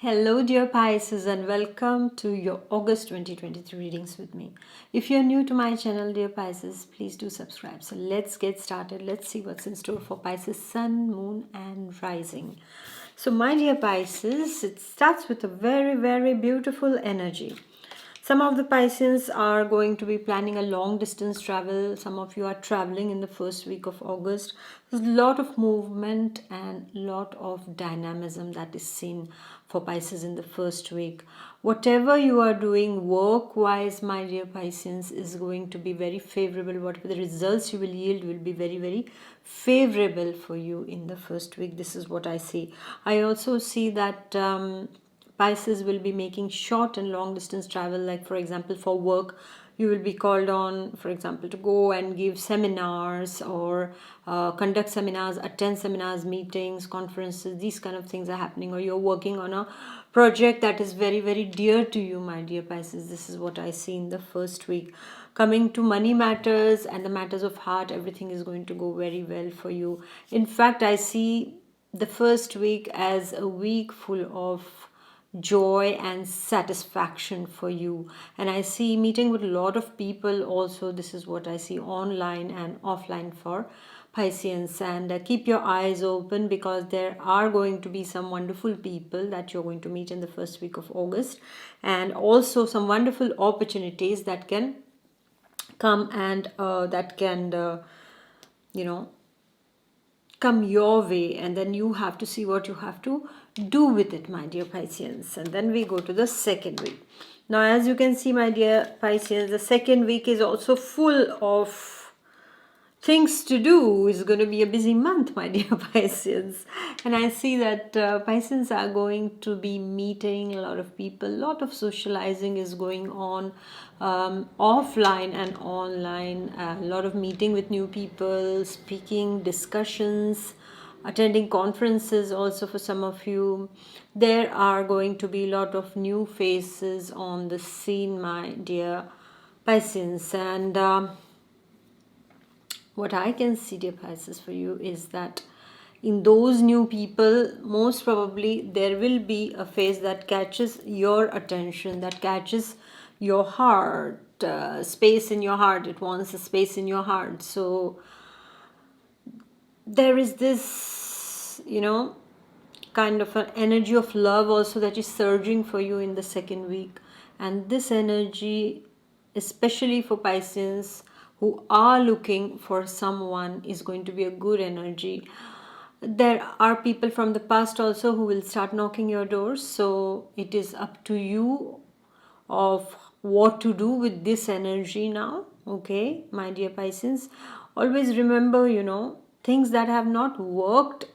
Hello, dear Pisces, and welcome to your August 2023 readings with me. If you're new to my channel, dear Pisces, please do subscribe. So, let's get started. Let's see what's in store for Pisces, Sun, Moon, and Rising. So, my dear Pisces, it starts with a very beautiful energy. Some of the Pisces are going to be planning a long distance travel. Some of you are traveling in the first week of August. There's a lot of movement and lot of dynamism that is seen for Pisces in the first week. Whatever you are doing work wise, my dear Pisces, is going to be very favorable. Whatever the results you will yield will be very favorable for you in the first week. This is what I see. I also see that Pisces will be making short and long distance travel, like for example for work you will be called on, for example, to go and give seminars or conduct seminars, attend seminars, meetings, conferences. These kind of things are happening, or you're working on a project that is very dear to you, my dear Pisces. This is what I see in the first week. Coming to money matters and the matters of heart, everything is going to go very well for you. In fact, I see the first week as a week full of joy and satisfaction for you, and I see meeting with a lot of people also. This is what I see online and offline for Pisceans. And keep your eyes open, because there are going to be some wonderful people that you're going to meet in the first week of August, and also some wonderful opportunities that can come, and that can you know come your way, and then you have to see what you have to do with it, my dear Pisceans. And then we go to the second week. Now, as you can see, my dear Pisceans, the second week is also full of things to do. Is going to be a busy month, my dear Pisces. And I see that Pisces are going to be meeting a lot of people. A lot of socializing is going on, offline and online. A lot of meeting with new people, speaking, discussions, attending conferences also for some of you. There are going to be a lot of new faces on the scene, my dear Pisces. And what I can see, dear Pisces, for you is that in those new people, most probably there will be a face that catches your attention, that catches your heart, space in your heart. It wants a space in your heart. So there is this, kind of an energy of love also that is surging for you in the second week. And this energy, especially for Pisces who are looking for someone, is going to be a good energy. There are people from the past also who will start knocking your doors, so it is up to you of what to do with this energy now. Okay, my dear Pisces, always remember, things that have not worked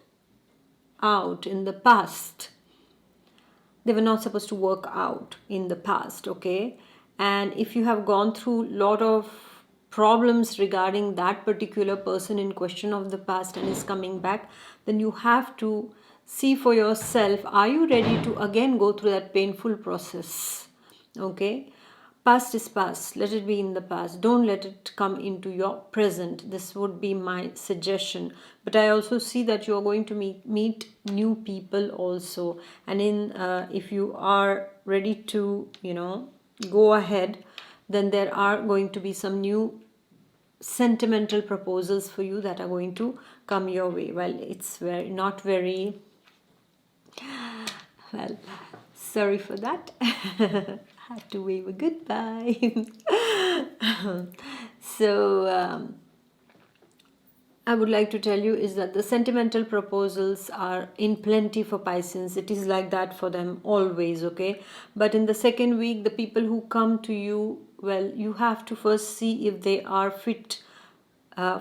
out in the past, they were not supposed to work out in the past. Okay, and if you have gone through a lot of problems regarding that particular person in question of the past and is coming back, then you have to see for yourself, are you ready to again go through that painful process? Okay, past is past, let it be in the past, don't let it come into your present. This would be my suggestion. But I also see that you are going to meet new people also, and in if you are ready to go ahead, then there are going to be some new sentimental proposals for you that are going to come your way. Well, it's very not very well, sorry for that. Had to wave a goodbye. So I would like to tell you is that the sentimental proposals are in plenty for Pisces. It is like that for them always, okay? But in the second week, the people who come to you, well, you have to first see if they are fit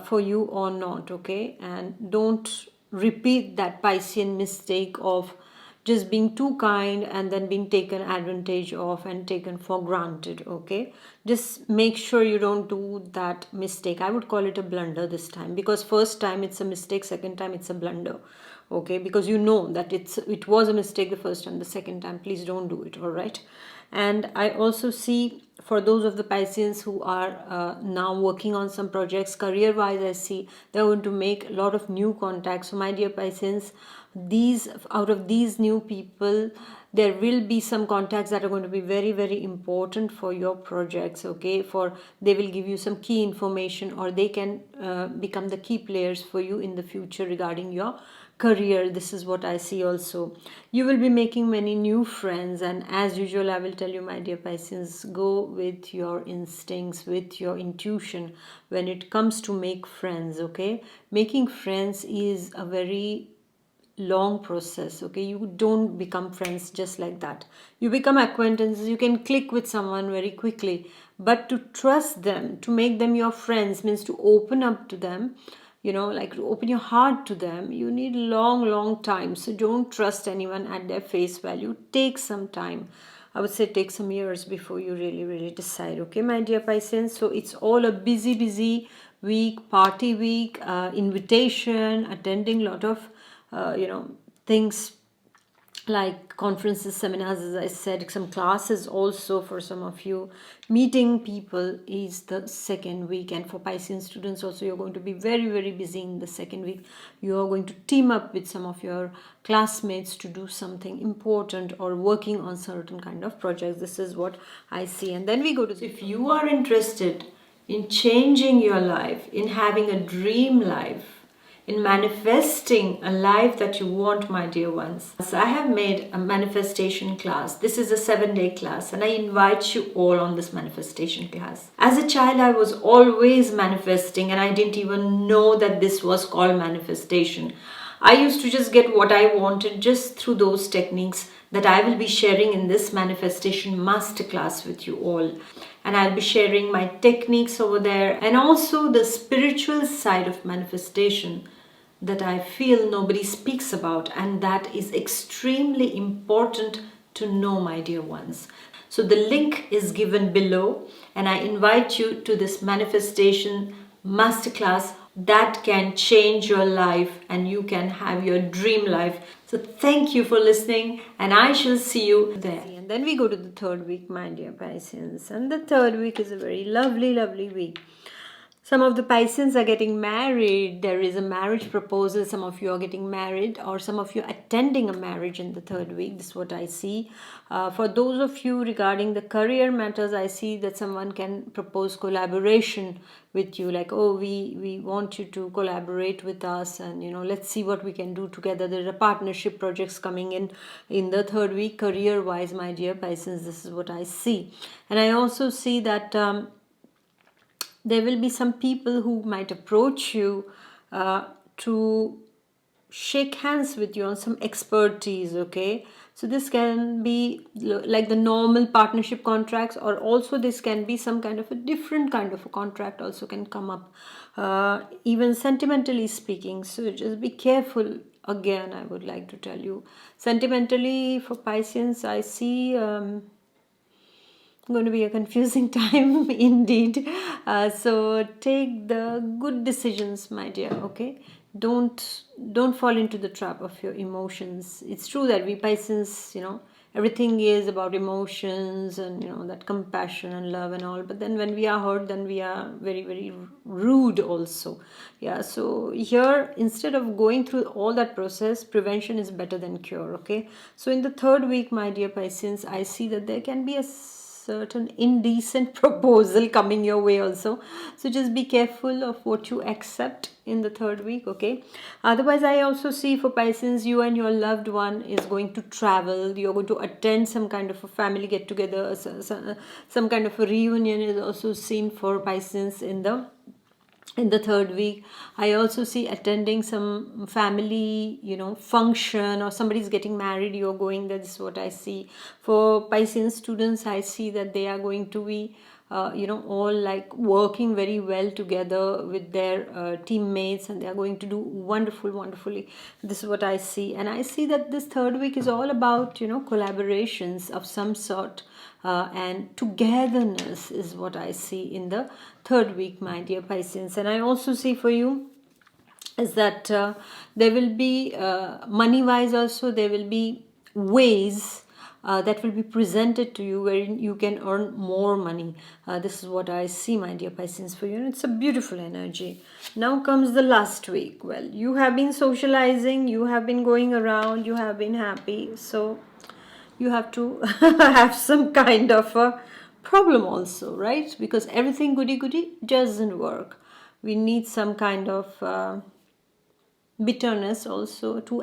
for you or not, okay? And don't repeat that Piscean mistake of just being too kind and then being taken advantage of and taken for granted. Okay, just make sure you don't do that mistake. I would call it a blunder this time, because first time it's a mistake, second time it's a blunder. Okay, because you know that it was a mistake the first time, the second time please don't do it. All right. And I also see for those of the Pisceans who are now working on some projects career wise, I see they're going to make a lot of new contacts. So my dear Pisceans, these out of these new people, there will be some contacts that are going to be very, very important for your projects, okay? For they will give you some key information, or they can become the key players for you in the future regarding your career. This is what I see also. You will be making many new friends, and as usual, I will tell you, my dear Pisces, go with your instincts, with your intuition when it comes to make friends, okay? Making friends is a very long process, okay? You don't become friends just like that. You become acquaintances, you can click with someone very quickly, but to trust them, to make them your friends, means to open up to them, like to open your heart to them, you need long time. So don't trust anyone at their face value. Take some time. I would say take some years before you really decide, okay, my dear Pisces? So it's all a busy week, party week, invitation, attending lot of things like conferences, seminars, as I said, some classes also for some of you. Meeting people is the second week, and for Piscean students also, you're going to be very busy in the second week. You are going to team up with some of your classmates to do something important or working on certain kind of projects. This is what I see. And then we go to, if you are interested in changing your life, in having a dream life, in manifesting a life that you want, my dear ones. So I have made a manifestation class. This is a 7-day class, and I invite you all on this manifestation class. As a child, I was always manifesting, and I didn't even know that this was called manifestation. I used to just get what I wanted just through those techniques that I will be sharing in this manifestation masterclass with you all. And I'll be sharing my techniques over there, and also the spiritual side of manifestation that I feel nobody speaks about, and that is extremely important to know, my dear ones. So the link is given below, and I invite you to this manifestation masterclass that can change your life, and you can have your dream life. So thank you for listening, and I shall see you there. And then we go to the third week, my dear Pisceans, and the third week is a very lovely week. Some of the Pisceans are getting married. There is a marriage proposal. Some of you are getting married, or some of you are attending a marriage in the third week. This is what I see. For those of you regarding the career matters, I see that someone can propose collaboration with you. Like, oh, we want you to collaborate with us, and let's see what we can do together. There are partnership projects coming in the third week, career wise, my dear Pisceans. This is what I see. And I also see that there will be some people who might approach you to shake hands with you on some expertise, okay? So this can be like the normal partnership contracts, or also this can be some kind of a different kind of a contract also can come up, even sentimentally speaking. So just be careful. Again, I would like to tell you, sentimentally for Pisceans, I see going to be a confusing time indeed. So take the good decisions, my dear, okay? Don't fall into the trap of your emotions. It's true that we Pisces, everything is about emotions and that compassion and love and all, but then when we are hurt, then we are very rude also. Yeah, so here, instead of going through all that process, prevention is better than cure, okay? So in the third week, my dear Pisces, I see that there can be a certain indecent proposal coming your way also. So just be careful of what you accept in the third week, okay? Otherwise, I also see for Pisces, you and your loved one is going to travel. You're going to attend some kind of a family get together. Some kind of a reunion is also seen for Pisces in the third week. I also see attending some family function, or somebody's getting married, you're going there. This is what I see. For Piscean students, I see that they are going to be all like working very well together with their teammates, and they are going to do wonderfully. This is what I see. And I see that this third week is all about collaborations of some sort, and togetherness is what I see in the third week, my dear Pisceans. And I also see for you is that there will be money wise also, there will be ways that will be presented to you wherein you can earn more money. This is what I see, my dear Pisces, for you. And it's a beautiful energy. Now comes the last week. Well, you have been socializing, you have been going around, you have been happy. So you have to have some kind of a problem also, right? Because everything goody goody doesn't work. We need some kind of bitterness also to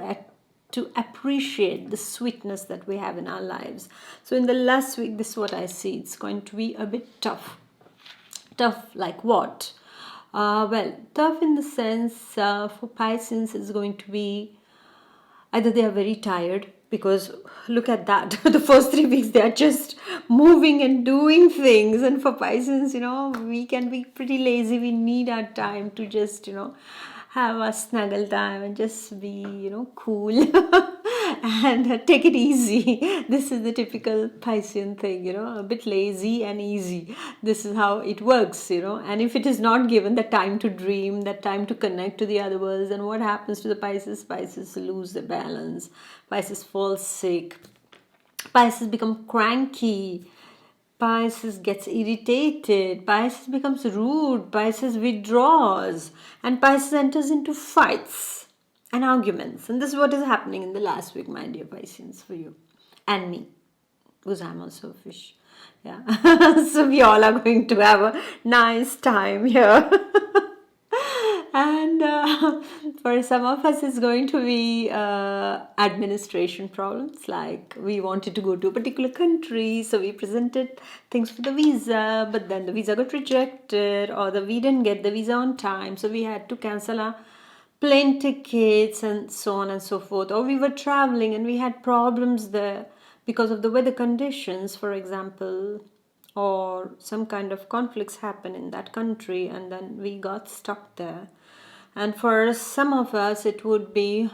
appreciate the sweetness that we have in our lives. So in the last week, this is what I see. It's going to be a bit tough. Tough like what? Well, tough in the sense for Pisces is going to be either they are very tired, because look at that. The first 3 weeks they are just moving and doing things, and for Pisces, we can be pretty lazy. We need our time to just have a snuggle time and just be cool and take it easy. This is the typical Piscean thing, a bit lazy and easy. This is how it works, and if it is not given the time to dream, that time to connect to the other worlds, then what happens to the Pisces? Pisces lose their balance. Pisces falls sick. Pisces become cranky. Pisces gets irritated, Pisces becomes rude, Pisces withdraws, and Pisces enters into fights and arguments. And this is what is happening in the last week, my dear Pisces, for you and me, because I'm also a fish. Yeah. So we all are going to have a nice time here. And for some of us, it's going to be administration problems. Like we wanted to go to a particular country, so we presented things for the visa, but then the visa got rejected, or we didn't get the visa on time, so we had to cancel our plane tickets and so on and so forth. Or we were traveling and we had problems there because of the weather conditions, for example, or some kind of conflicts happen in that country, and then we got stuck there. And for some of us, it would be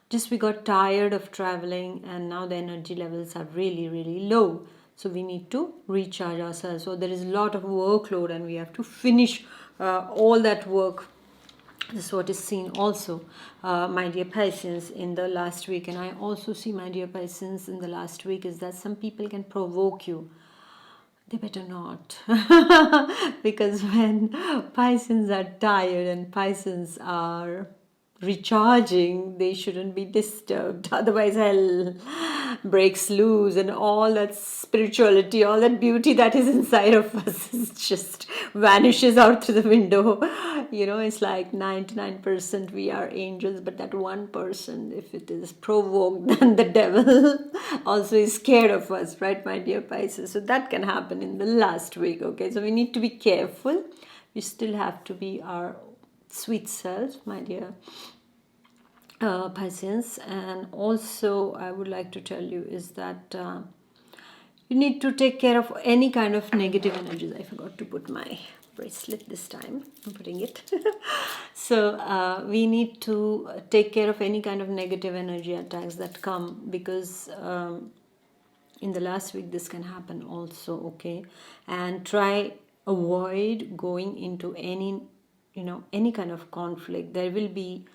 just we got tired of traveling, and now the energy levels are really, really low. So we need to recharge ourselves. So there is a lot of workload, and we have to finish all that work. This is what is seen also, my dear Pisces, in the last week. And I also see, my dear Pisces, in the last week is that some people can provoke you. They better not. Because when Pisces are tired and Pisces are recharging, they shouldn't be disturbed. Otherwise, hell breaks loose, and all that spirituality, all that beauty that is inside of us is just vanishes out through the window. It's like 99% we are angels, but that 1%, if it is provoked, then the devil also is scared of us, right, my dear Pisces? So that can happen in the last week, okay? So we need to be careful. We still have to be our sweet self, my dear Pisces. And also I would like to tell you is that you need to take care of any kind of negative energies. I forgot to put my bracelet this time. I'm putting it. So we need to take care of any kind of negative energy attacks that come, because in the last week this can happen also, okay? And try avoid going into any kind of conflict. There will be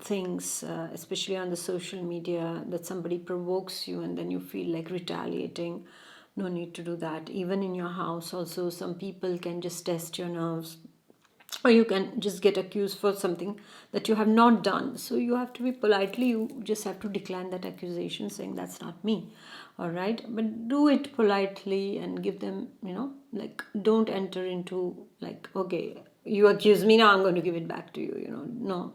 things, especially on the social media, that somebody provokes you and then you feel like retaliating. No need to do that. Even in your house also, some people can just test your nerves, or you can just get accused for something that you have not done. So you have to be politely, you just have to decline that accusation, saying that's not me. All right, but do it politely and give them, like, don't enter into like, okay, you accuse me, now I'm going to give it back to you. No,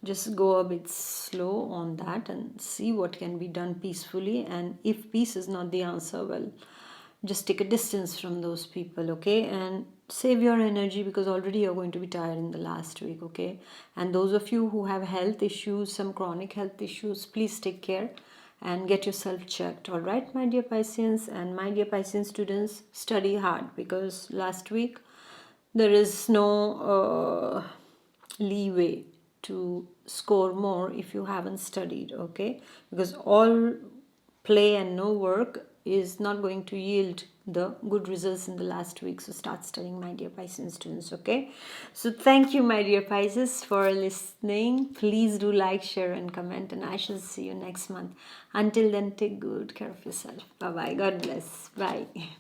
just go a bit slow on that and see what can be done peacefully. And if peace is not the answer, well, just take a distance from those people, okay? And save your energy, because already you're going to be tired in the last week, okay? And those of you who have health issues, some chronic health issues, please take care and get yourself checked. All right, my dear Pisceans, and my dear Piscean students, study hard, because last week there is no leeway to score more if you haven't studied, okay? Because all play and no work is not going to yield the good results in the last week. So start studying, my dear Pisces students. Okay, so thank you, my dear Pisces, for listening. Please do like, share and comment, and I shall see you next month. Until then, take good care of yourself. Bye bye. God bless. Bye.